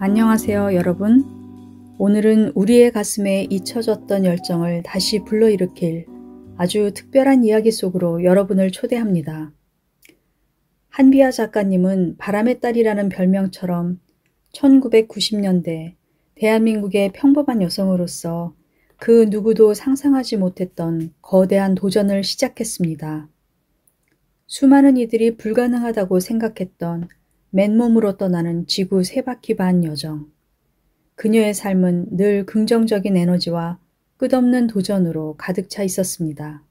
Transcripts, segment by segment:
안녕하세요, 여러분. 오늘은 우리의 가슴에 잊혀졌던 열정을 다시 불러일으킬 아주 특별한 이야기 속으로 여러분을 초대합니다. 한비아 작가님은 바람의 딸이라는 별명처럼 1990년대 대한민국의 평범한 여성으로서 그 누구도 상상하지 못했던 거대한 도전을 시작했습니다. 수많은 이들이 불가능하다고 생각했던 맨몸으로 떠나는 지구 세 바퀴 반 여정. 그녀의 삶은 늘 긍정적인 에너지와 끝없는 도전으로 가득 차 있었습니다.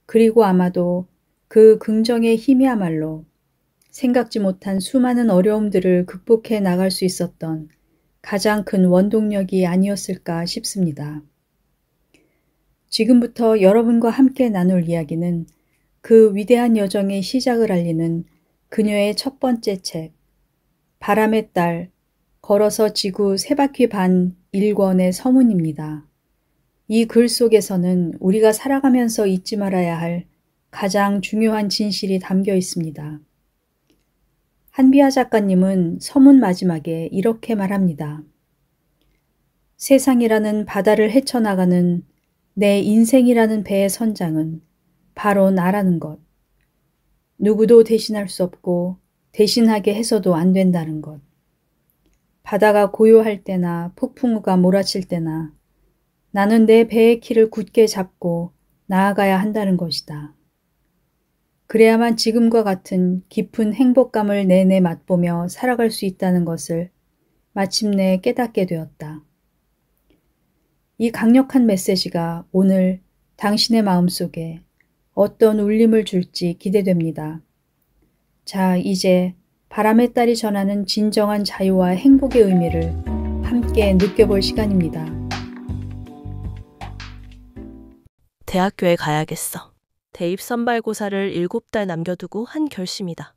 그리고 아마도 그 긍정의 힘이야말로 생각지 못한 수많은 어려움들을 극복해 나갈 수 있었던 가장 큰 원동력이 아니었을까 싶습니다. 지금부터 여러분과 함께 나눌 이야기는 그 위대한 여정의 시작을 알리는 그녀의 첫 번째 책, 바람의 딸, 걸어서 지구 세 바퀴 반 1권의 서문입니다. 이 글 속에서는 우리가 살아가면서 잊지 말아야 할 가장 중요한 진실이 담겨 있습니다. 한비아 작가님은 서문 마지막에 이렇게 말합니다. 세상이라는 바다를 헤쳐나가는 내 인생이라는 배의 선장은 바로 나라는 것. 누구도 대신할 수 없고 대신하게 해서도 안 된다는 것. 바다가 고요할 때나 폭풍우가 몰아칠 때나 나는 내 배의 키를 굳게 잡고 나아가야 한다는 것이다. 그래야만 지금과 같은 깊은 행복감을 내내 맛보며 살아갈 수 있다는 것을 마침내 깨닫게 되었다. 이 강력한 메시지가 오늘 당신의 마음속에 어떤 울림을 줄지 기대됩니다. 자, 이제 바람의 딸이 전하는 진정한 자유와 행복의 의미를 함께 느껴볼 시간입니다. 대학교에 가야겠어. 대입 선발고사를 7달 남겨두고 한 결심이다.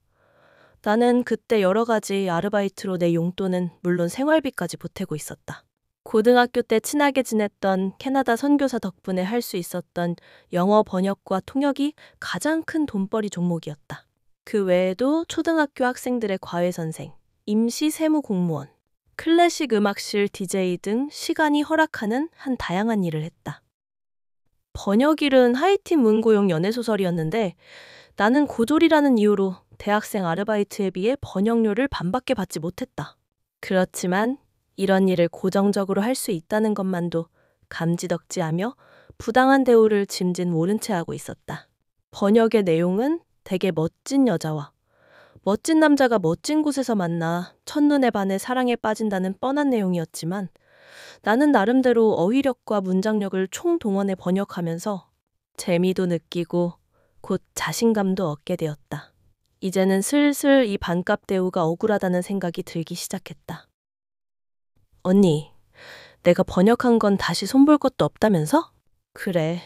나는 그때 여러 가지 아르바이트로 내 용돈은 물론 생활비까지 보태고 있었다. 고등학교 때 친하게 지냈던 캐나다 선교사 덕분에 할 수 있었던 영어 번역과 통역이 가장 큰 돈벌이 종목이었다. 그 외에도 초등학교 학생들의 과외선생, 임시 세무 공무원, 클래식 음악실 DJ 등 시간이 허락하는 한 다양한 일을 했다. 번역일은 하이틴 문고용 연애소설이었는데 나는 고졸이라는 이유로 대학생 아르바이트에 비해 번역료를 반밖에 받지 못했다. 그렇지만 이런 일을 고정적으로 할 수 있다는 것만도 감지덕지하며 부당한 대우를 짐짓 모른 채 하고 있었다. 번역의 내용은 되게 멋진 여자와 멋진 남자가 멋진 곳에서 만나 첫눈에 반해 사랑에 빠진다는 뻔한 내용이었지만 나는 나름대로 어휘력과 문장력을 총동원해 번역하면서 재미도 느끼고 곧 자신감도 얻게 되었다. 이제는 슬슬 이 반값 대우가 억울하다는 생각이 들기 시작했다. 언니, 내가 번역한 건 다시 손볼 것도 없다면서? 그래.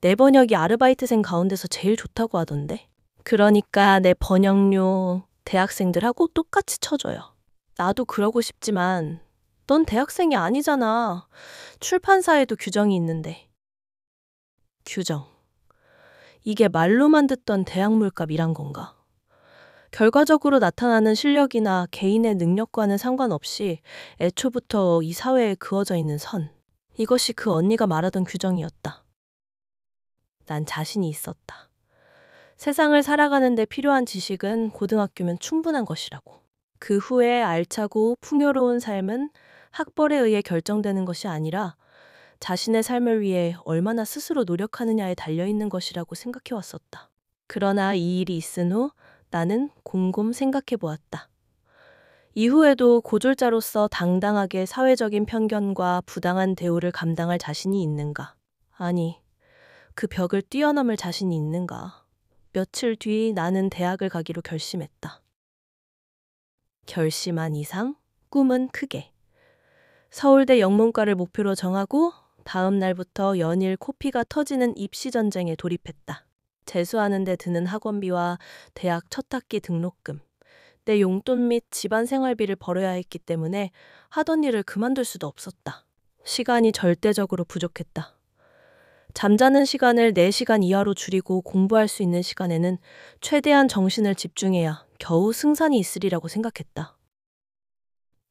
내 번역이 아르바이트생 가운데서 제일 좋다고 하던데. 그러니까 내 번역료 대학생들하고 똑같이 쳐줘요. 나도 그러고 싶지만 넌 대학생이 아니잖아. 출판사에도 규정이 있는데. 규정. 이게 말로만 듣던 대학 물값이란 건가? 결과적으로 나타나는 실력이나 개인의 능력과는 상관없이 애초부터 이 사회에 그어져 있는 선. 이것이 그 언니가 말하던 규정이었다. 난 자신이 있었다. 세상을 살아가는 데 필요한 지식은 고등학교면 충분한 것이라고. 그 후에 알차고 풍요로운 삶은 학벌에 의해 결정되는 것이 아니라 자신의 삶을 위해 얼마나 스스로 노력하느냐에 달려있는 것이라고 생각해왔었다. 그러나 이 일이 있은 후 나는 곰곰 생각해보았다. 이후에도 고졸자로서 당당하게 사회적인 편견과 부당한 대우를 감당할 자신이 있는가? 아니, 그 벽을 뛰어넘을 자신이 있는가? 며칠 뒤 나는 대학을 가기로 결심했다. 결심한 이상 꿈은 크게. 서울대 영문과를 목표로 정하고 다음 날부터 연일 코피가 터지는 입시 전쟁에 돌입했다. 재수하는 데 드는 학원비와 대학 첫 학기 등록금, 내 용돈 및 집안 생활비를 벌어야 했기 때문에 하던 일을 그만둘 수도 없었다. 시간이 절대적으로 부족했다. 잠자는 시간을 4시간 이하로 줄이고 공부할 수 있는 시간에는 최대한 정신을 집중해야 겨우 승산이 있으리라고 생각했다.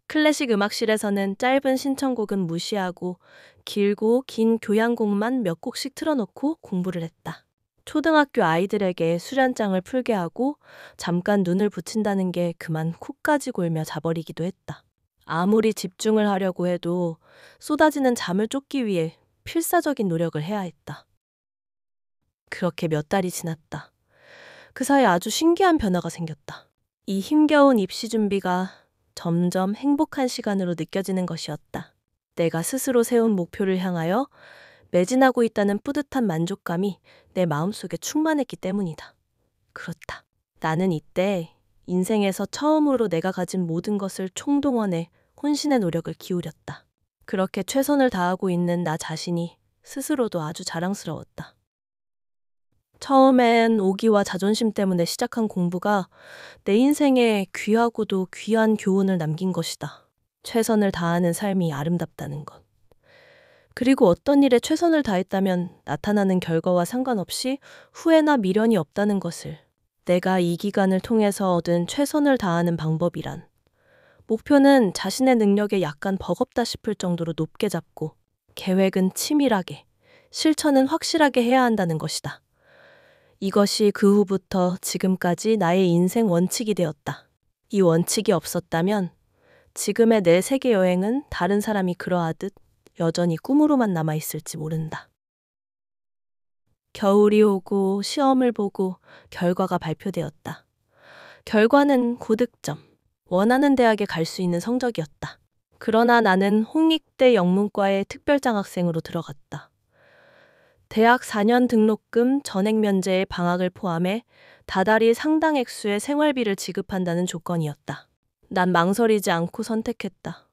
클래식 음악실에서는 짧은 신청곡은 무시하고 길고 긴 교향곡만 몇 곡씩 틀어놓고 공부를 했다. 초등학교 아이들에게 수련장을 풀게 하고 잠깐 눈을 붙인다는 게 그만 코까지 골며 자버리기도 했다. 아무리 집중을 하려고 해도 쏟아지는 잠을 쫓기 위해 필사적인 노력을 해야 했다. 그렇게 몇 달이 지났다. 그 사이 아주 신기한 변화가 생겼다. 이 힘겨운 입시 준비가 점점 행복한 시간으로 느껴지는 것이었다. 내가 스스로 세운 목표를 향하여 매진하고 있다는 뿌듯한 만족감이 내 마음속에 충만했기 때문이다. 그렇다. 나는 이때 인생에서 처음으로 내가 가진 모든 것을 총동원해 혼신의 노력을 기울였다. 그렇게 최선을 다하고 있는 나 자신이 스스로도 아주 자랑스러웠다. 처음엔 오기와 자존심 때문에 시작한 공부가 내 인생에 귀하고도 귀한 교훈을 남긴 것이다. 최선을 다하는 삶이 아름답다는 것. 그리고 어떤 일에 최선을 다했다면 나타나는 결과와 상관없이 후회나 미련이 없다는 것을, 내가 이 기간을 통해서 얻은 최선을 다하는 방법이란, 목표는 자신의 능력에 약간 버겁다 싶을 정도로 높게 잡고 계획은 치밀하게, 실천은 확실하게 해야 한다는 것이다. 이것이 그 후부터 지금까지 나의 인생 원칙이 되었다. 이 원칙이 없었다면 지금의 내 세계 여행은 다른 사람이 그러하듯 여전히 꿈으로만 남아있을지 모른다. 겨울이 오고 시험을 보고 결과가 발표되었다. 결과는 고득점, 원하는 대학에 갈 수 있는 성적이었다. 그러나 나는 홍익대 영문과의 특별장학생으로 들어갔다. 대학 4년 등록금 전액 면제의 방학을 포함해 다달이 상당 액수의 생활비를 지급한다는 조건이었다. 난 망설이지 않고 선택했다.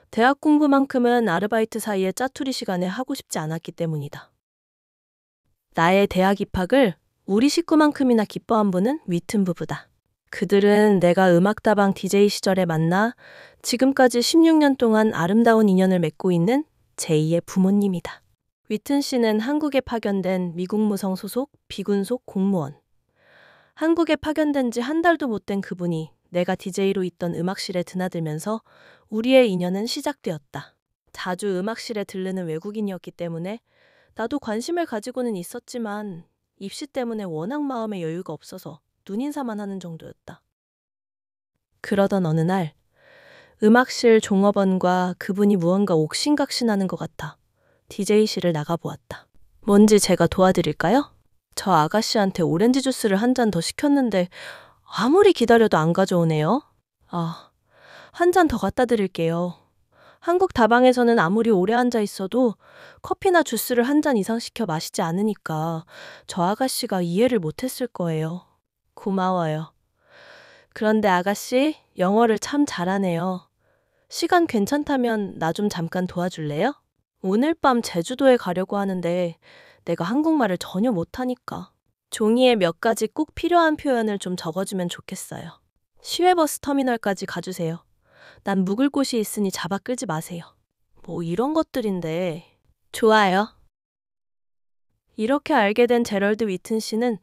대학 공부만큼은 아르바이트 사이에 짜투리 시간에 하고 싶지 않았기 때문이다. 나의 대학 입학을 우리 식구만큼이나 기뻐한 분은 위튼 부부다. 그들은 내가 음악다방 DJ 시절에 만나 지금까지 16년 동안 아름다운 인연을 맺고 있는 제2의 부모님이다. 위튼 씨는 한국에 파견된 미국 무성 소속 비군속 공무원. 한국에 파견된 지 한 달도 못 된 그분이 내가 DJ로 있던 음악실에 드나들면서 우리의 인연은 시작되었다. 자주 음악실에 들르는 외국인이었기 때문에 나도 관심을 가지고는 있었지만 입시 때문에 워낙 마음에 여유가 없어서 눈인사만 하는 정도였다. 그러던 어느 날 음악실 종업원과 그분이 무언가 옥신각신하는 것 같아 DJ실을 나가보았다. 뭔지 제가 도와드릴까요? 저 아가씨한테 오렌지 주스를 한 잔 더 시켰는데 아무리 기다려도 안 가져오네요. 한 잔 더 갖다 드릴게요. 한국 다방에서는 아무리 오래 앉아 있어도 커피나 주스를 한 잔 이상 시켜 마시지 않으니까 저 아가씨가 이해를 못했을 거예요. 고마워요. 그런데 아가씨, 영어를 참 잘하네요. 시간 괜찮다면 나 좀 잠깐 도와줄래요? 오늘 밤 제주도에 가려고 하는데 내가 한국말을 전혀 못하니까. 종이에 몇 가지 꼭 필요한 표현을 좀 적어주면 좋겠어요. 시외버스 터미널까지 가주세요. 난 묵을 곳이 있으니 잡아 끌지 마세요. 뭐 이런 것들인데. 좋아요. 이렇게 알게 된 제럴드 위튼 씨는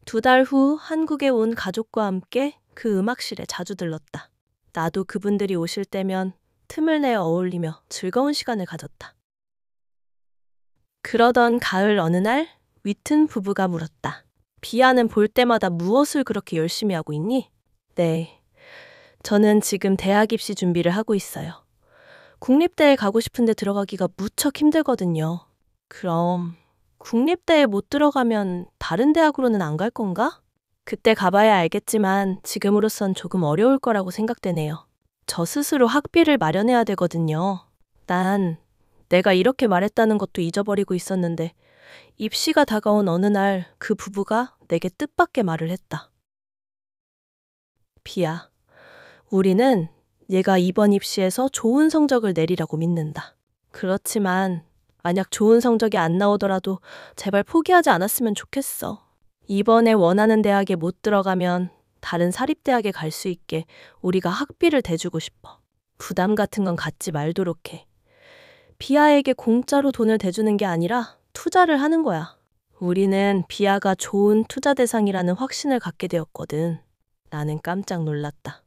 2달 후 한국에 온 가족과 함께 그 음악실에 자주 들렀다. 나도 그분들이 오실 때면 틈을 내어 어울리며 즐거운 시간을 가졌다. 그러던 가을 어느 날 위튼 부부가 물었다. 비아는 볼 때마다 무엇을 그렇게 열심히 하고 있니? 네, 저는 지금 대학 입시 준비를 하고 있어요. 국립대에 가고 싶은데 들어가기가 무척 힘들거든요. 그럼 국립대에 못 들어가면 다른 대학으로는 안 갈 건가? 그때 가봐야 알겠지만 지금으로선 조금 어려울 거라고 생각되네요. 저 스스로 학비를 마련해야 되거든요. 난 내가 이렇게 말했다는 것도 잊어버리고 있었는데 입시가 다가온 어느 날 그 부부가 내게 뜻밖의 말을 했다. 비야, 우리는 얘가 이번 입시에서 좋은 성적을 내리라고 믿는다. 그렇지만 만약 좋은 성적이 안 나오더라도 제발 포기하지 않았으면 좋겠어. 이번에 원하는 대학에 못 들어가면 다른 사립대학에 갈 수 있게 우리가 학비를 대주고 싶어. 부담 같은 건 갖지 말도록 해. 비아에게 공짜로 돈을 대주는 게 아니라 투자를 하는 거야. 우리는 비아가 좋은 투자 대상이라는 확신을 갖게 되었거든. 나는 깜짝 놀랐다.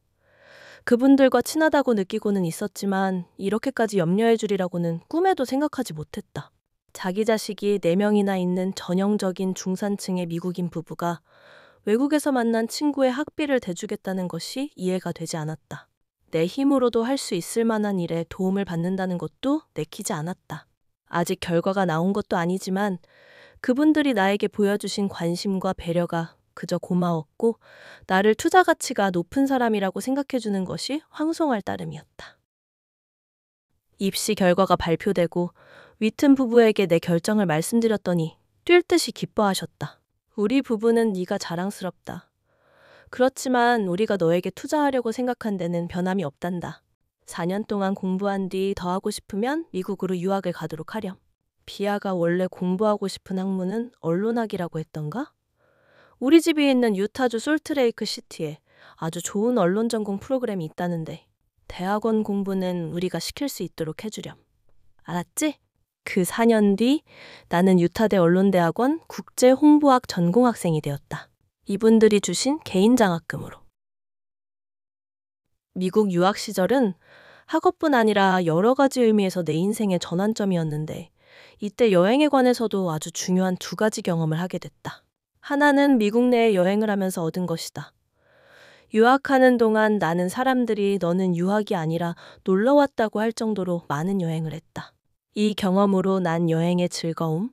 그분들과 친하다고 느끼고는 있었지만 이렇게까지 염려해 주리라고는 꿈에도 생각하지 못했다. 자기 자식이 4명이나 있는 전형적인 중산층의 미국인 부부가 외국에서 만난 친구의 학비를 대주겠다는 것이 이해가 되지 않았다. 내 힘으로도 할 수 있을 만한 일에 도움을 받는다는 것도 내키지 않았다. 아직 결과가 나온 것도 아니지만 그분들이 나에게 보여주신 관심과 배려가 그저 고마웠고 나를 투자 가치가 높은 사람이라고 생각해주는 것이 황송할 따름이었다. 입시 결과가 발표되고 위튼 부부에게 내 결정을 말씀드렸더니 뛸 듯이 기뻐하셨다. 우리 부부는 네가 자랑스럽다. 그렇지만 우리가 너에게 투자하려고 생각한 데는 변함이 없단다. 4년 동안 공부한 뒤 더 하고 싶으면 미국으로 유학을 가도록 하렴. 비아가 원래 공부하고 싶은 학문은 언론학이라고 했던가? 우리 집이 있는 유타주 솔트레이크 시티에 아주 좋은 언론 전공 프로그램이 있다는데 대학원 공부는 우리가 시킬 수 있도록 해주렴. 알았지? 그 4년 뒤 나는 유타대 언론대학원 국제홍보학 전공학생이 되었다. 이분들이 주신 개인 장학금으로. 미국 유학 시절은 학업뿐 아니라 여러 가지 의미에서 내 인생의 전환점이었는데 이때 여행에 관해서도 아주 중요한 2가지 경험을 하게 됐다. 하나는 미국 내에 여행을 하면서 얻은 것이다. 유학하는 동안 나는 사람들이 너는 유학이 아니라 놀러 왔다고 할 정도로 많은 여행을 했다. 이 경험으로 난 여행의 즐거움,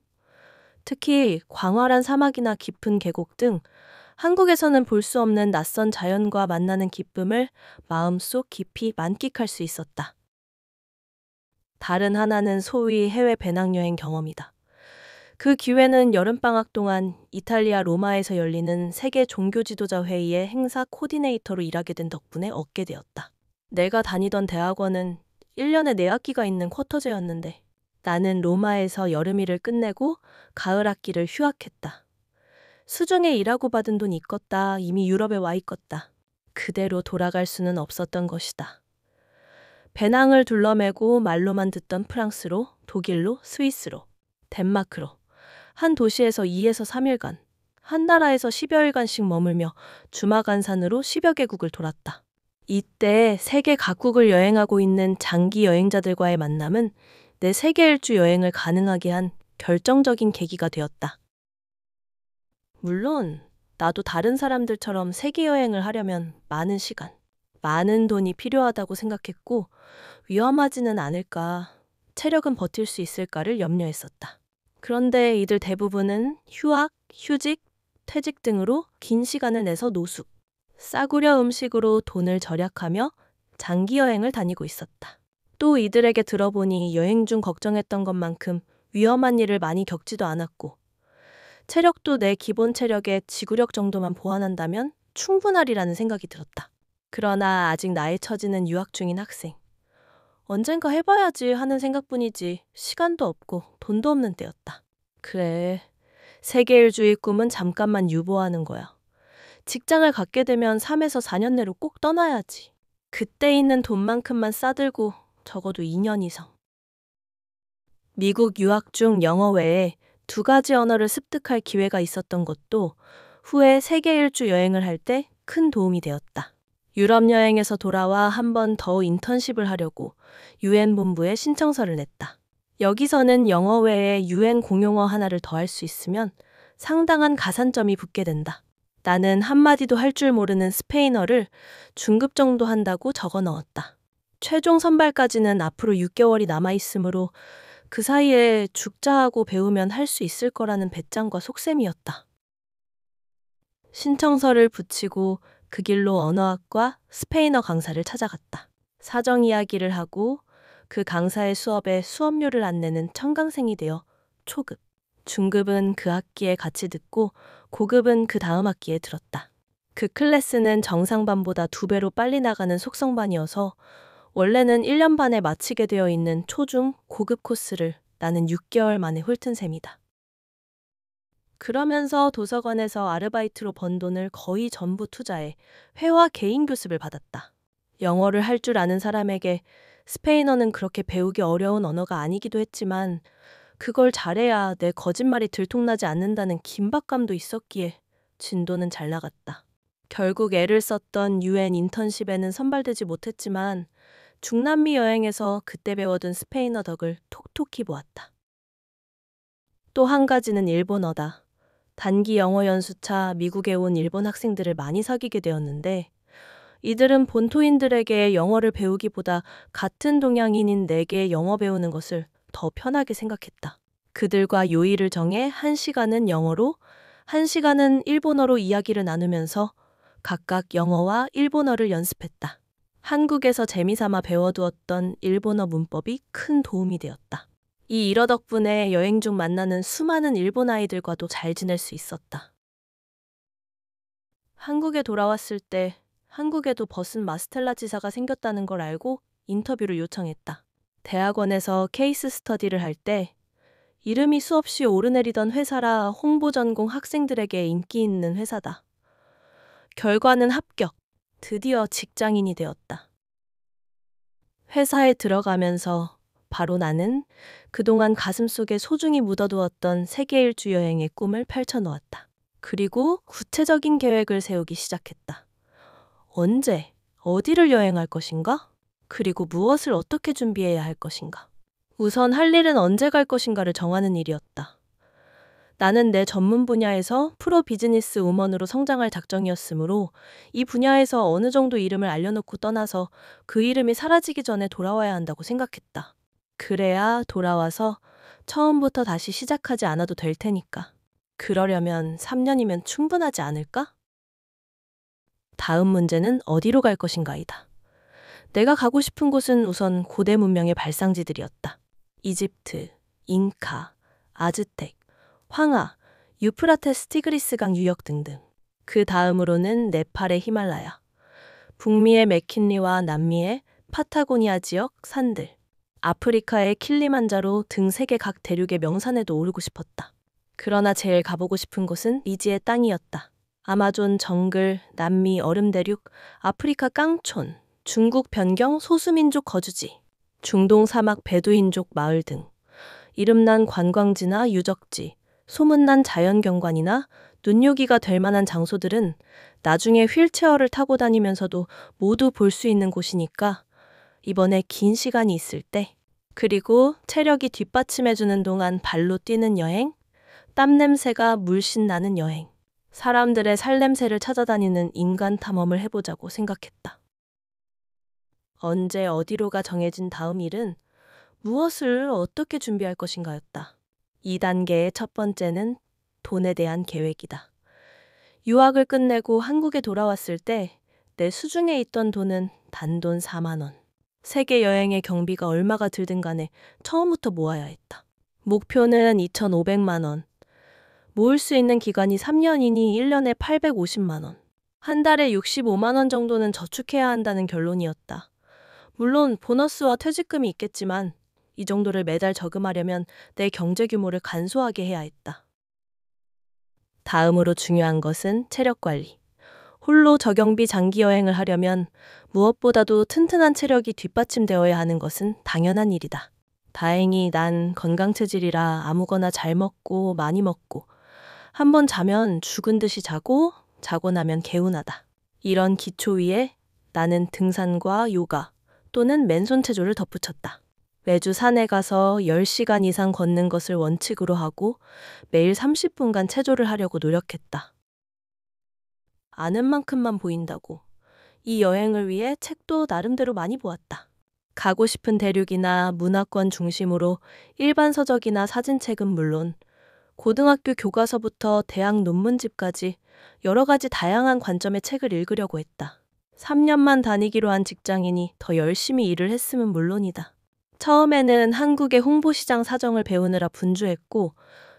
특히 광활한 사막이나 깊은 계곡 등 한국에서는 볼 수 없는 낯선 자연과 만나는 기쁨을 마음속 깊이 만끽할 수 있었다. 다른 하나는 소위 해외 배낭여행 경험이다. 그 기회는 여름방학 동안 이탈리아 로마에서 열리는 세계 종교지도자 회의의 행사 코디네이터로 일하게 된 덕분에 얻게 되었다. 내가 다니던 대학원은 1년에 4학기가 있는 쿼터제였는데 나는 로마에서 여름일을 끝내고 가을 학기를 휴학했다. 수중에 일하고 받은 돈 있겄다. 이미 유럽에 와 있겄다. 그대로 돌아갈 수는 없었던 것이다. 배낭을 둘러매고 말로만 듣던 프랑스로, 독일로, 스위스로, 덴마크로 한 도시에서 2에서 3일간, 한 나라에서 10여일간씩 머물며 주마간산으로 10여 개국을 돌았다. 이때 세계 각국을 여행하고 있는 장기 여행자들과의 만남은 내 세계 일주 여행을 가능하게 한 결정적인 계기가 되었다. 물론 나도 다른 사람들처럼 세계 여행을 하려면 많은 시간, 많은 돈이 필요하다고 생각했고 위험하지는 않을까, 체력은 버틸 수 있을까를 염려했었다. 그런데 이들 대부분은 휴학, 휴직, 퇴직 등으로 긴 시간을 내서 노숙, 싸구려 음식으로 돈을 절약하며 장기 여행을 다니고 있었다. 또 이들에게 들어보니 여행 중 걱정했던 것만큼 위험한 일을 많이 겪지도 않았고 체력도 내 기본 체력의 지구력 정도만 보완한다면 충분하리라는 생각이 들었다. 그러나 아직 나의 처지는 유학 중인 학생. 언젠가 해봐야지 하는 생각뿐이지 시간도 없고 돈도 없는 때였다. 그래, 세계일주의 꿈은 잠깐만 유보하는 거야. 직장을 갖게 되면 3에서 4년 내로 꼭 떠나야지. 그때 있는 돈만큼만 싸들고 적어도 2년 이상. 미국 유학 중 영어 외에 2가지 언어를 습득할 기회가 있었던 것도 후에 세계 일주 여행을 할 때 큰 도움이 되었다. 유럽 여행에서 돌아와 한 번 더 인턴십을 하려고 UN 본부에 신청서를 냈다. 여기서는 영어 외에 UN 공용어 하나를 더 할 수 있으면 상당한 가산점이 붙게 된다. 나는 한마디도 할 줄 모르는 스페인어를 중급 정도 한다고 적어 넣었다. 최종 선발까지는 앞으로 6개월이 남아있으므로 그 사이에 죽자하고 배우면 할 수 있을 거라는 배짱과 속셈이었다. 신청서를 붙이고 그 길로 언어학과 스페인어 강사를 찾아갔다. 사정 이야기를 하고 그 강사의 수업에 수업료를 안 내는 청강생이 되어 초급, 중급은 그 학기에 같이 듣고 고급은 그 다음 학기에 들었다. 그 클래스는 정상반보다 2배로 빨리 나가는 속성반이어서 원래는 1년 반에 마치게 되어 있는 초중 고급 코스를 나는 6개월 만에 훑은 셈이다. 그러면서 도서관에서 아르바이트로 번 돈을 거의 전부 투자해 회화 개인 교습을 받았다. 영어를 할 줄 아는 사람에게 스페인어는 그렇게 배우기 어려운 언어가 아니기도 했지만 그걸 잘해야 내 거짓말이 들통나지 않는다는 긴박감도 있었기에 진도는 잘 나갔다. 결국 애를 썼던 UN 인턴십에는 선발되지 못했지만 중남미 여행에서 그때 배워둔 스페인어 덕을 톡톡히 보았다. 또 한 가지는 일본어다. 단기 영어 연수차 미국에 온 일본 학생들을 많이 사귀게 되었는데 이들은 본토인들에게 영어를 배우기보다 같은 동양인인 내게 영어 배우는 것을 더 편하게 생각했다. 그들과 요일을 정해 1시간은 영어로, 1시간은 일본어로 이야기를 나누면서 각각 영어와 일본어를 연습했다. 한국에서 재미삼아 배워두었던 일본어 문법이 큰 도움이 되었다. 이 일어 덕분에 여행 중 만나는 수많은 일본 아이들과도 잘 지낼 수 있었다. 한국에 돌아왔을 때 한국에도 벗은 마스텔라 지사가 생겼다는 걸 알고 인터뷰를 요청했다. 대학원에서 케이스 스터디를 할 때 이름이 수없이 오르내리던 회사라 홍보 전공 학생들에게 인기 있는 회사다. 결과는 합격. 드디어 직장인이 되었다. 회사에 들어가면서 바로 나는 그동안 가슴속에 소중히 묻어두었던 세계 일주 여행의 꿈을 펼쳐놓았다. 그리고 구체적인 계획을 세우기 시작했다. 언제, 어디를 여행할 것인가? 그리고 무엇을 어떻게 준비해야 할 것인가? 우선 할 일은 언제 갈 것인가를 정하는 일이었다. 나는 내 전문 분야에서 프로 비즈니스 우먼으로 성장할 작정이었으므로 이 분야에서 어느 정도 이름을 알려놓고 떠나서 그 이름이 사라지기 전에 돌아와야 한다고 생각했다. 그래야 돌아와서 처음부터 다시 시작하지 않아도 될 테니까. 그러려면 3년이면 충분하지 않을까? 다음 문제는 어디로 갈 것인가이다. 내가 가고 싶은 곳은 우선 고대 문명의 발상지들이었다. 이집트, 잉카, 아즈텍, 황하, 유프라테스 티그리스강 유역 등등. 그 다음으로는 네팔의 히말라야, 북미의 맥킨리와 남미의 파타고니아 지역 산들, 아프리카의 킬리만자로 등 세계 각 대륙의 명산에도 오르고 싶었다. 그러나 제일 가보고 싶은 곳은 미지의 땅이었다. 아마존 정글, 남미 얼음 대륙, 아프리카 깡촌, 중국 변경 소수민족 거주지, 중동 사막 베두인족 마을 등 이름난 관광지나 유적지, 소문난 자연경관이나 눈요기가 될 만한 장소들은 나중에 휠체어를 타고 다니면서도 모두 볼 수 있는 곳이니까 이번에 긴 시간이 있을 때, 그리고 체력이 뒷받침해주는 동안 발로 뛰는 여행, 땀 냄새가 물씬 나는 여행, 사람들의 살냄새를 찾아다니는 인간 탐험을 해보자고 생각했다. 언제 어디로가 정해진 다음 일은 무엇을 어떻게 준비할 것인가였다. 2단계의 첫 번째는 돈에 대한 계획이다. 유학을 끝내고 한국에 돌아왔을 때 내 수중에 있던 돈은 단돈 4만 원. 세계 여행의 경비가 얼마가 들든 간에 처음부터 모아야 했다. 목표는 2,500만 원. 모을 수 있는 기간이 3년이니 1년에 850만 원. 한 달에 65만 원 정도는 저축해야 한다는 결론이었다. 물론 보너스와 퇴직금이 있겠지만 이 정도를 매달 저금하려면 내 경제 규모를 간소하게 해야 했다. 다음으로 중요한 것은 체력 관리. 홀로 저경비 장기 여행을 하려면 무엇보다도 튼튼한 체력이 뒷받침되어야 하는 것은 당연한 일이다. 다행히 난 건강체질이라 아무거나 잘 먹고 많이 먹고 한번 자면 죽은 듯이 자고 자고 나면 개운하다. 이런 기초 위에 나는 등산과 요가 또는 맨손 체조를 덧붙였다. 매주 산에 가서 10시간 이상 걷는 것을 원칙으로 하고 매일 30분간 체조를 하려고 노력했다. 아는 만큼만 보인다고. 이 여행을 위해 책도 나름대로 많이 보았다. 가고 싶은 대륙이나 문화권 중심으로 일반 서적이나 사진책은 물론 고등학교 교과서부터 대학 논문집까지 여러 가지 다양한 관점의 책을 읽으려고 했다. 3년만 다니기로 한 직장인이 더 열심히 일을 했으면 물론이다. 처음에는 한국의 홍보시장 사정을 배우느라 분주했고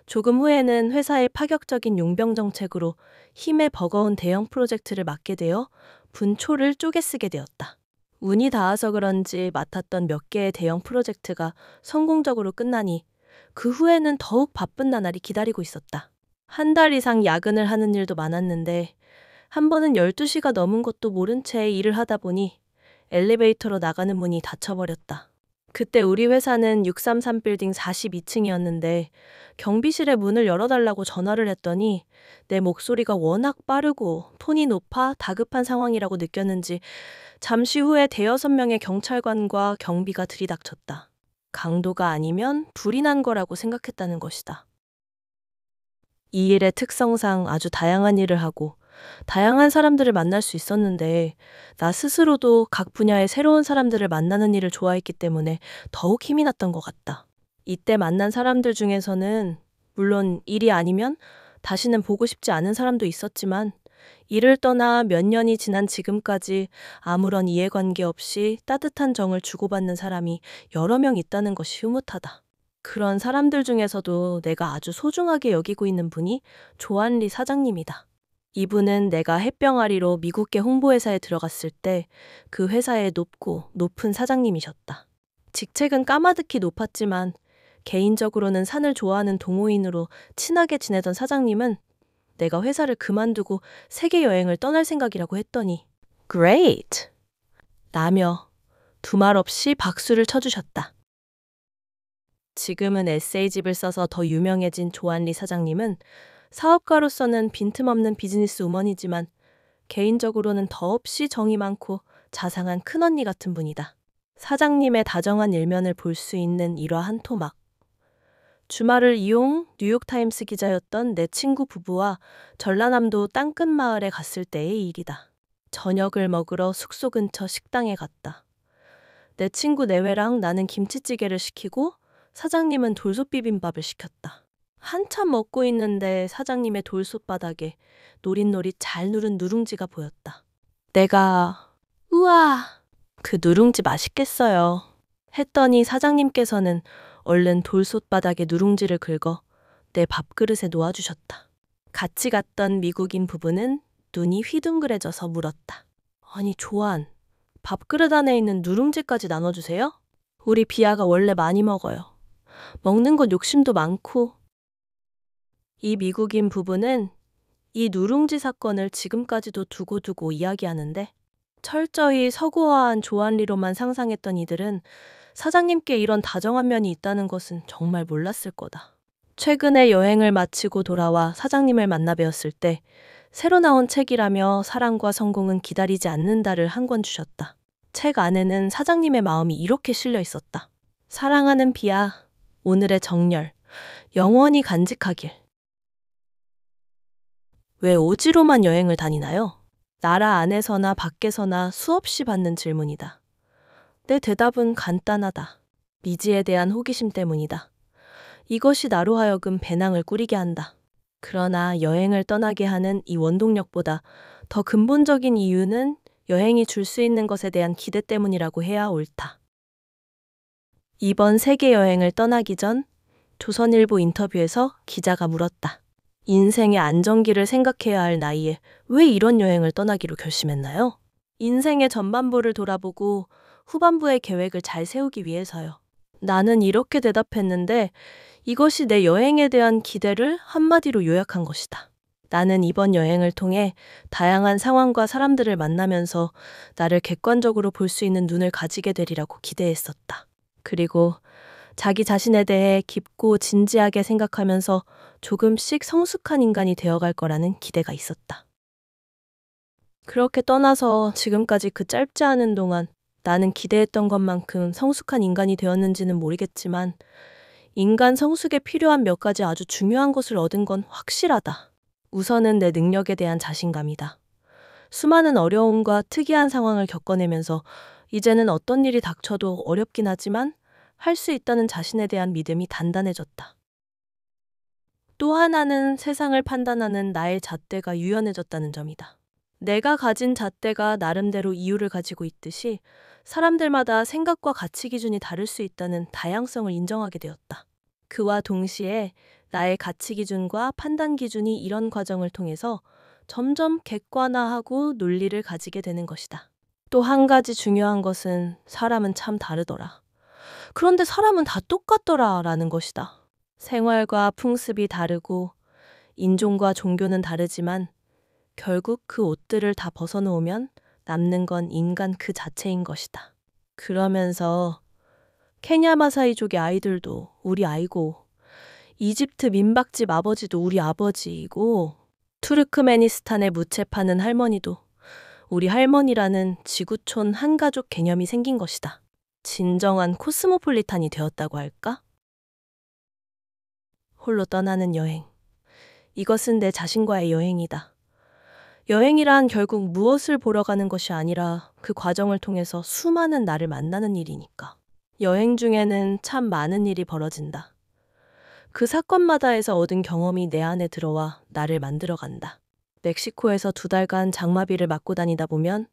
조금 후에는 회사의 파격적인 용병 정책으로 힘에 버거운 대형 프로젝트를 맡게 되어 분초를 쪼개 쓰게 되었다. 운이 닿아서 그런지 맡았던 몇 개의 대형 프로젝트가 성공적으로 끝나니 그 후에는 더욱 바쁜 나날이 기다리고 있었다. 한 달 이상 야근을 하는 일도 많았는데 한 번은 12시가 넘은 것도 모른 채 일을 하다 보니 엘리베이터로 나가는 문이 닫혀버렸다. 그때 우리 회사는 633 빌딩 42층이었는데 경비실에 문을 열어달라고 전화를 했더니 내 목소리가 워낙 빠르고 톤이 높아 다급한 상황이라고 느꼈는지 잠시 후에 대여섯 명의 경찰관과 경비가 들이닥쳤다. 강도가 아니면 불이 난 거라고 생각했다는 것이다. 이 일의 특성상 아주 다양한 일을 하고 다양한 사람들을 만날 수 있었는데 나 스스로도 각 분야의 새로운 사람들을 만나는 일을 좋아했기 때문에 더욱 힘이 났던 것 같다. 이때 만난 사람들 중에서는 물론 일이 아니면 다시는 보고 싶지 않은 사람도 있었지만 일을 떠나 몇 년이 지난 지금까지 아무런 이해관계 없이 따뜻한 정을 주고받는 사람이 여러 명 있다는 것이 흐뭇하다. 그런 사람들 중에서도 내가 아주 소중하게 여기고 있는 분이 조한리 사장님이다. 이분은 내가 햇병아리로 미국계 홍보회사에 들어갔을 때 그 회사의 높은 사장님이셨다. 직책은 까마득히 높았지만 개인적으로는 산을 좋아하는 동호인으로 친하게 지내던 사장님은 내가 회사를 그만두고 세계 여행을 떠날 생각이라고 했더니 Great! 라며 두말 없이 박수를 쳐주셨다. 지금은 에세이집을 써서 더 유명해진 조한리 사장님은 사업가로서는 빈틈없는 비즈니스 우먼이지만 개인적으로는 더없이 정이 많고 자상한 큰언니 같은 분이다. 사장님의 다정한 일면을 볼 수 있는 일화 한 토막. 주말을 이용 뉴욕타임스 기자였던 내 친구 부부와 전라남도 땅끝 마을에 갔을 때의 일이다. 저녁을 먹으러 숙소 근처 식당에 갔다. 내 친구 내외랑 나는 김치찌개를 시키고 사장님은 돌솥 비빔밥을 시켰다. 한참 먹고 있는데 사장님의 돌솥 바닥에 노릿노릿 잘 누른 누룽지가 보였다. 내가 우와, 그 누룽지 맛있겠어요 했더니 사장님께서는 얼른 돌솥 바닥에 누룽지를 긁어 내 밥그릇에 놓아주셨다. 같이 갔던 미국인 부부는 눈이 휘둥그레져서 물었다. 아니 조한, 밥그릇 안에 있는 누룽지까지 나눠주세요? 우리 비아가 원래 많이 먹어요. 먹는 것 욕심도 많고. 이 미국인 부부는 이 누룽지 사건을 지금까지도 두고두고 이야기하는데 철저히 서구화한 조한리로만 상상했던 이들은 사장님께 이런 다정한 면이 있다는 것은 정말 몰랐을 거다. 최근에 여행을 마치고 돌아와 사장님을 만나 뵈었을 때 새로 나온 책이라며 사랑과 성공은 기다리지 않는다를 한 권 주셨다. 책 안에는 사장님의 마음이 이렇게 실려 있었다. 사랑하는 비아, 오늘의 정열, 영원히 간직하길. 왜 오지로만 여행을 다니나요? 나라 안에서나 밖에서나 수없이 받는 질문이다. 내 대답은 간단하다. 미지에 대한 호기심 때문이다. 이것이 나로 하여금 배낭을 꾸리게 한다. 그러나 여행을 떠나게 하는 이 원동력보다 더 근본적인 이유는 여행이 줄 수 있는 것에 대한 기대 때문이라고 해야 옳다. 이번 세계 여행을 떠나기 전 조선일보 인터뷰에서 기자가 물었다. 인생의 안정기를 생각해야 할 나이에 왜 이런 여행을 떠나기로 결심했나요? 인생의 전반부를 돌아보고 후반부의 계획을 잘 세우기 위해서요. 나는 이렇게 대답했는데 이것이 내 여행에 대한 기대를 한마디로 요약한 것이다. 나는 이번 여행을 통해 다양한 상황과 사람들을 만나면서 나를 객관적으로 볼 수 있는 눈을 가지게 되리라고 기대했었다. 그리고 자기 자신에 대해 깊고 진지하게 생각하면서 조금씩 성숙한 인간이 되어갈 거라는 기대가 있었다. 그렇게 떠나서 지금까지 그 짧지 않은 동안 나는 기대했던 것만큼 성숙한 인간이 되었는지는 모르겠지만 인간 성숙에 필요한 몇 가지 아주 중요한 것을 얻은 건 확실하다. 우선은 내 능력에 대한 자신감이다. 수많은 어려움과 특이한 상황을 겪어내면서 이제는 어떤 일이 닥쳐도 어렵긴 하지만 할 수 있다는 자신에 대한 믿음이 단단해졌다. 또 하나는 세상을 판단하는 나의 잣대가 유연해졌다는 점이다. 내가 가진 잣대가 나름대로 이유를 가지고 있듯이 사람들마다 생각과 가치 기준이 다를 수 있다는 다양성을 인정하게 되었다. 그와 동시에 나의 가치 기준과 판단 기준이 이런 과정을 통해서 점점 객관화하고 논리를 가지게 되는 것이다. 또 한 가지 중요한 것은 사람은 참 다르더라. 그런데 사람은 다 똑같더라 라는 것이다. 생활과 풍습이 다르고 인종과 종교는 다르지만 결국 그 옷들을 다 벗어놓으면 남는 건 인간 그 자체인 것이다. 그러면서 케냐 마사이족의 아이들도 우리 아이고, 이집트 민박집 아버지도 우리 아버지이고, 투르크메니스탄의 무채 파는 할머니도 우리 할머니라는 지구촌 한가족 개념이 생긴 것이다. 진정한 코스모폴리탄이 되었다고 할까? 홀로 떠나는 여행. 이것은 내 자신과의 여행이다. 여행이란 결국 무엇을 보러 가는 것이 아니라 그 과정을 통해서 수많은 나를 만나는 일이니까. 여행 중에는 참 많은 일이 벌어진다. 그 사건마다에서 얻은 경험이 내 안에 들어와 나를 만들어간다. 멕시코에서 2달간 장마비를 맞고 다니다 보면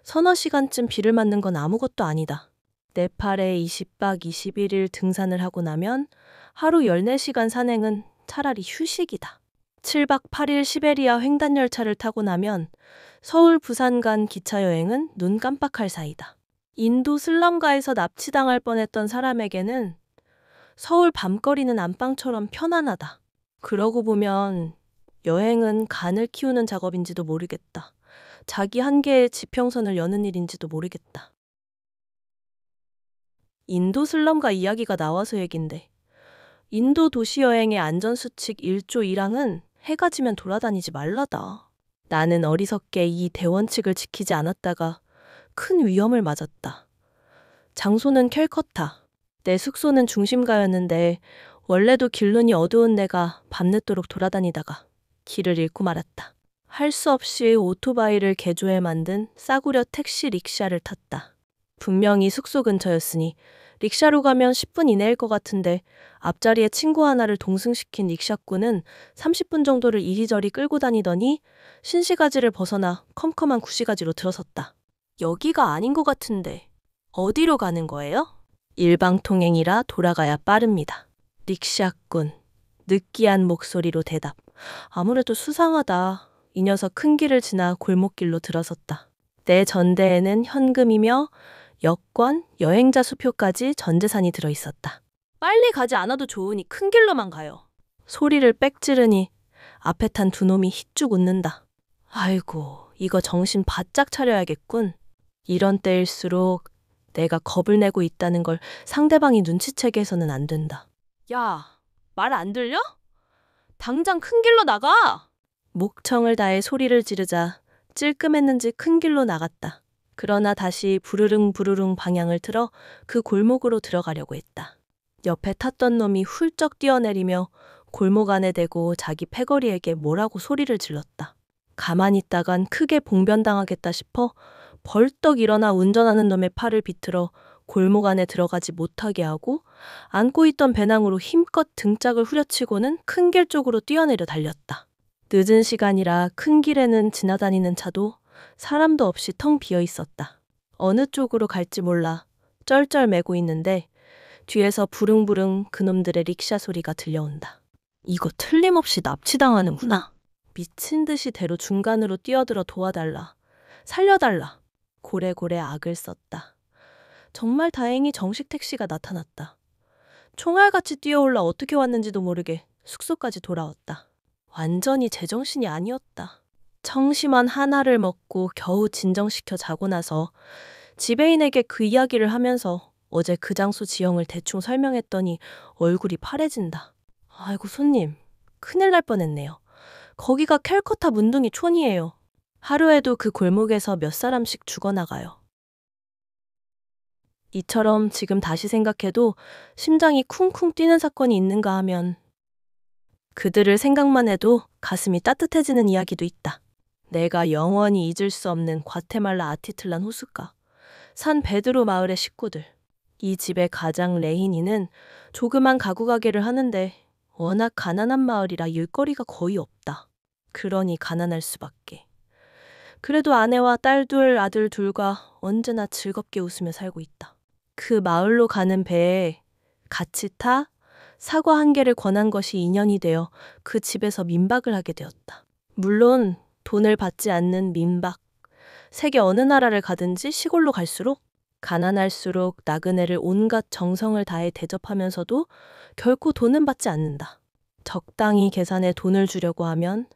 서너 시간쯤 비를 맞는 건 아무것도 아니다. 네팔에 20박 21일 등산을 하고 나면 하루 14시간 산행은 차라리 휴식이다. 7박 8일 시베리아 횡단열차를 타고 나면 서울 부산 간 기차 여행은 눈 깜빡할 사이다. 인도 슬럼가에서 납치당할 뻔했던 사람에게는 서울 밤거리는 안방처럼 편안하다. 그러고 보면 여행은 간을 키우는 작업인지도 모르겠다. 자기 한계의 지평선을 여는 일인지도 모르겠다. 인도 슬럼가 이야기가 나와서 얘긴데, 인도 도시 여행의 안전수칙 1조 1항은 해가 지면 돌아다니지 말라다. 나는 어리석게 이 대원칙을 지키지 않았다가 큰 위험을 맞았다. 장소는 캘커타. 내 숙소는 중심가였는데 원래도 길눈이 어두운 내가 밤늦도록 돌아다니다가 길을 잃고 말았다. 할 수 없이 오토바이를 개조해 만든 싸구려 택시 릭샤를 탔다. 분명히 숙소 근처였으니 릭샤로 가면 10분 이내일 것 같은데 앞자리에 친구 하나를 동승시킨 릭샤꾼은 30분 정도를 이리저리 끌고 다니더니 신시가지를 벗어나 컴컴한 구시가지로 들어섰다. 여기가 아닌 것 같은데 어디로 가는 거예요? 일방통행이라 돌아가야 빠릅니다. 릭샤꾼, 느끼한 목소리로 대답. 아무래도 수상하다. 이 녀석 큰 길을 지나 골목길로 들어섰다. 내 전대에는 현금이며 여권, 여행자 수표까지 전 재산이 들어있었다. 빨리 가지 않아도 좋으니 큰 길로만 가요. 소리를 빽 지르니 앞에 탄 두 놈이 희쭉 웃는다. 아이고, 이거 정신 바짝 차려야겠군. 이런 때일수록 내가 겁을 내고 있다는 걸 상대방이 눈치채게 해서는 안 된다. 야, 말 안 들려? 당장 큰 길로 나가! 목청을 다해 소리를 지르자 찔끔했는지 큰 길로 나갔다. 그러나 다시 부르릉 부르릉 방향을 틀어 그 골목으로 들어가려고 했다. 옆에 탔던 놈이 훌쩍 뛰어내리며 골목 안에 대고 자기 패거리에게 뭐라고 소리를 질렀다. 가만히 있다간 크게 봉변당하겠다 싶어 벌떡 일어나 운전하는 놈의 팔을 비틀어 골목 안에 들어가지 못하게 하고 안고 있던 배낭으로 힘껏 등짝을 후려치고는 큰 길 쪽으로 뛰어내려 달렸다. 늦은 시간이라 큰 길에는 지나다니는 차도 사람도 없이 텅 비어 있었다. 어느 쪽으로 갈지 몰라 쩔쩔매고 있는데 뒤에서 부릉부릉 그놈들의 릭샤 소리가 들려온다. 이거 틀림없이 납치당하는구나. 미친 듯이 대로 중간으로 뛰어들어 도와달라. 살려달라. 고래고래 악을 썼다. 정말 다행히 정식 택시가 나타났다. 총알같이 뛰어올라 어떻게 왔는지도 모르게 숙소까지 돌아왔다. 완전히 제정신이 아니었다. 청심환 하나를 먹고 겨우 진정시켜 자고 나서 지배인에게 그 이야기를 하면서 어제 그 장소 지형을 대충 설명했더니 얼굴이 파래진다. 아이고 손님, 큰일 날 뻔했네요. 거기가 캘커타 문둥이 촌이에요. 하루에도 그 골목에서 몇 사람씩 죽어나가요. 이처럼 지금 다시 생각해도 심장이 쿵쿵 뛰는 사건이 있는가 하면 그들을 생각만 해도 가슴이 따뜻해지는 이야기도 있다. 내가 영원히 잊을 수 없는 과테말라 아티틀란 호숫가, 산 베드로 마을의 식구들. 이 집의 가장 레히니는 조그만 가구 가게를 하는데 워낙 가난한 마을이라 일거리가 거의 없다. 그러니 가난할 수밖에. 그래도 아내와 딸 둘, 아들 둘과 언제나 즐겁게 웃으며 살고 있다. 그 마을로 가는 배에 같이 타 사과 한 개를 권한 것이 인연이 되어 그 집에서 민박을 하게 되었다. 물론 돈을 받지 않는 민박. 세계 어느 나라를 가든지 시골로 갈수록 가난할수록 나그네를 온갖 정성을 다해 대접하면서도 결코 돈은 받지 않는다. 적당히 계산해 돈을 주려고 하면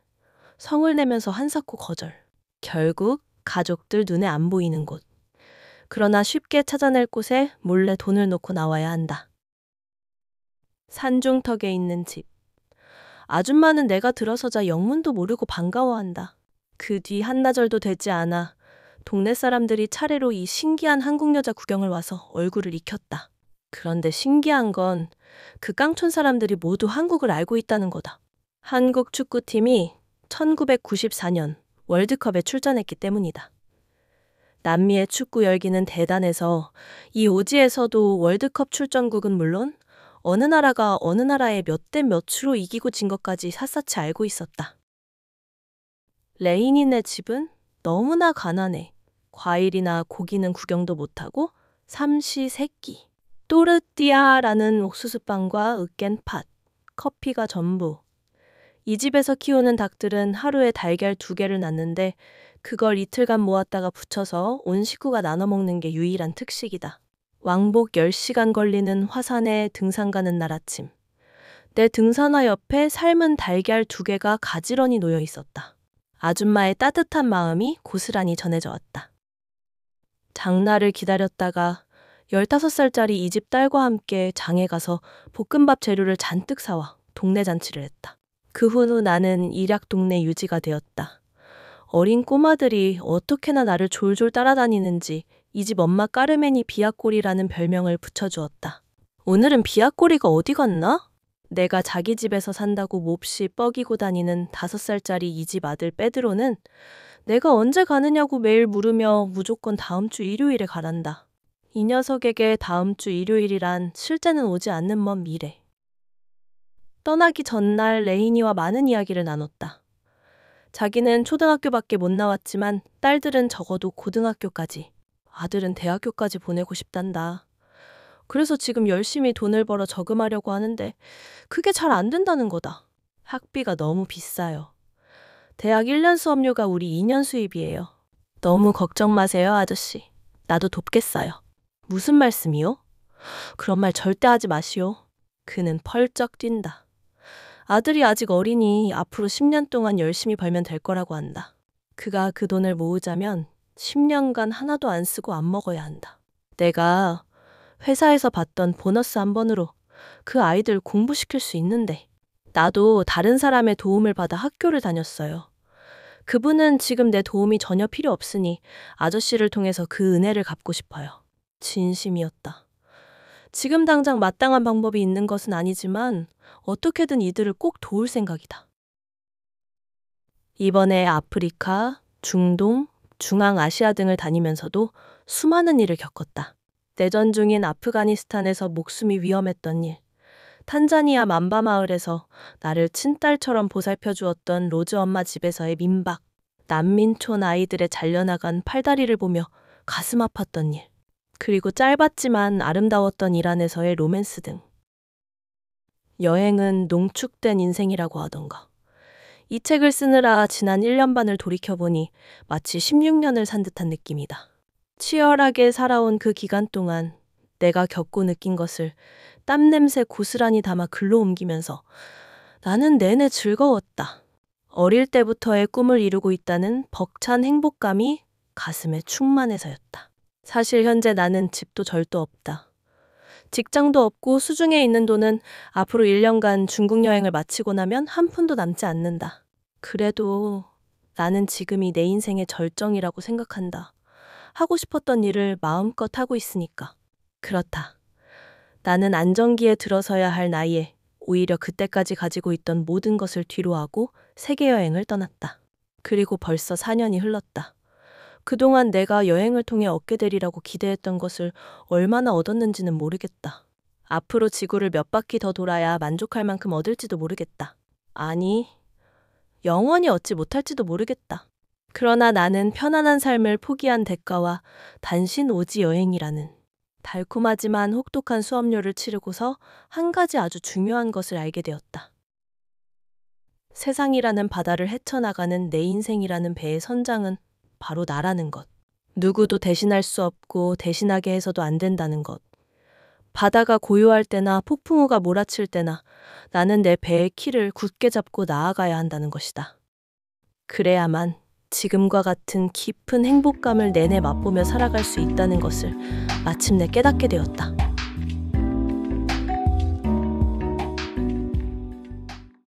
성을 내면서 한사코 거절. 결국 가족들 눈에 안 보이는 곳. 그러나 쉽게 찾아낼 곳에 몰래 돈을 놓고 나와야 한다. 산중턱에 있는 집. 아줌마는 내가 들어서자 영문도 모르고 반가워한다. 그 뒤 한나절도 되지 않아 동네 사람들이 차례로 이 신기한 한국 여자 구경을 와서 얼굴을 익혔다. 그런데 신기한 건 그 깡촌 사람들이 모두 한국을 알고 있다는 거다. 한국 축구팀이 1994년 월드컵에 출전했기 때문이다. 남미의 축구 열기는 대단해서 이 오지에서도 월드컵 출전국은 물론 어느 나라가 어느 나라에 몇 대 몇으로 이기고 진 것까지 샅샅이 알고 있었다. 레인이네 집은 너무나 가난해. 과일이나 고기는 구경도 못하고 삼시세끼. 또르띠아라는 옥수수빵과 으깬 팥, 커피가 전부. 이 집에서 키우는 닭들은 하루에 달걀 2개를 낳는데 그걸 이틀간 모았다가 부쳐서 온 식구가 나눠 먹는 게 유일한 특식이다. 왕복 10시간 걸리는 화산에 등산 가는 날 아침. 내 등산화 옆에 삶은 달걀 2개가 가지런히 놓여 있었다. 아줌마의 따뜻한 마음이 고스란히 전해져 왔다. 장날을 기다렸다가 15살짜리 이 집 딸과 함께 장에 가서 볶음밥 재료를 잔뜩 사와 동네 잔치를 했다. 그 후 나는 일약 동네 유지가 되었다. 어린 꼬마들이 어떻게나 나를 졸졸 따라다니는지 이 집 엄마 까르멘이 비아꼬리라는 별명을 붙여주었다. 오늘은 비아꼬리가 어디 갔나? 내가 자기 집에서 산다고 몹시 뻐기고 다니는 5살짜리 이 집 아들 빼드로는 내가 언제 가느냐고 매일 물으며 무조건 다음 주 일요일에 가란다. 이 녀석에게 다음 주 일요일이란 실제는 오지 않는 먼 미래. 떠나기 전날 레이니와 많은 이야기를 나눴다. 자기는 초등학교밖에 못 나왔지만 딸들은 적어도 고등학교까지, 아들은 대학교까지 보내고 싶단다. 그래서 지금 열심히 돈을 벌어 저금하려고 하는데 그게 잘 안 된다는 거다. 학비가 너무 비싸요. 대학 1년 수업료가 우리 2년 수입이에요. 너무 걱정 마세요, 아저씨. 나도 돕겠어요. 무슨 말씀이요? 그런 말 절대 하지 마시오. 그는 펄쩍 뛴다. 아들이 아직 어리니 앞으로 10년 동안 열심히 벌면 될 거라고 한다. 그가 그 돈을 모으자면 10년간 하나도 안 쓰고 안 먹어야 한다. 내가 회사에서 받던 보너스 한 번으로 그 아이들 공부시킬 수 있는데 나도 다른 사람의 도움을 받아 학교를 다녔어요. 그분은 지금 내 도움이 전혀 필요 없으니 아저씨를 통해서 그 은혜를 갚고 싶어요. 진심이었다. 지금 당장 마땅한 방법이 있는 것은 아니지만 어떻게든 이들을 꼭 도울 생각이다. 이번에 아프리카, 중동, 중앙아시아 등을 다니면서도 수많은 일을 겪었다. 내전 중인 아프가니스탄에서 목숨이 위험했던 일, 탄자니아 만바 마을에서 나를 친딸처럼 보살펴 주었던 로즈 엄마 집에서의 민박, 난민촌 아이들의 잘려나간 팔다리를 보며 가슴 아팠던 일, 그리고 짧았지만 아름다웠던 일 안에서의 로맨스 등. 여행은 농축된 인생이라고 하던가. 이 책을 쓰느라 지난 1년 반을 돌이켜보니 마치 16년을 산 듯한 느낌이다. 치열하게 살아온 그 기간 동안 내가 겪고 느낀 것을 땀냄새 고스란히 담아 글로 옮기면서 나는 내내 즐거웠다. 어릴 때부터의 꿈을 이루고 있다는 벅찬 행복감이 가슴에 충만해서였다. 사실 현재 나는 집도 절도 없다. 직장도 없고 수중에 있는 돈은 앞으로 1년간 중국 여행을 마치고 나면 한 푼도 남지 않는다. 그래도 나는 지금이 내 인생의 절정이라고 생각한다. 하고 싶었던 일을 마음껏 하고 있으니까. 그렇다. 나는 안정기에 들어서야 할 나이에 오히려 그때까지 가지고 있던 모든 것을 뒤로하고 세계여행을 떠났다. 그리고 벌써 4년이 흘렀다. 그동안 내가 여행을 통해 얻게 되리라고 기대했던 것을 얼마나 얻었는지는 모르겠다. 앞으로 지구를 몇 바퀴 더 돌아야 만족할 만큼 얻을지도 모르겠다. 아니, 영원히 얻지 못할지도 모르겠다. 그러나 나는 편안한 삶을 포기한 대가와 단신 오지 여행이라는 달콤하지만 혹독한 수업료를 치르고서 한 가지 아주 중요한 것을 알게 되었다. 세상이라는 바다를 헤쳐나가는 내 인생이라는 배의 선장은 바로 나라는 것. 누구도 대신할 수 없고 대신하게 해서도 안 된다는 것. 바다가 고요할 때나 폭풍우가 몰아칠 때나 나는 내 배의 키를 굳게 잡고 나아가야 한다는 것이다. 그래야만 지금과 같은 깊은 행복감을 내내 맛보며 살아갈 수 있다는 것을 마침내 깨닫게 되었다.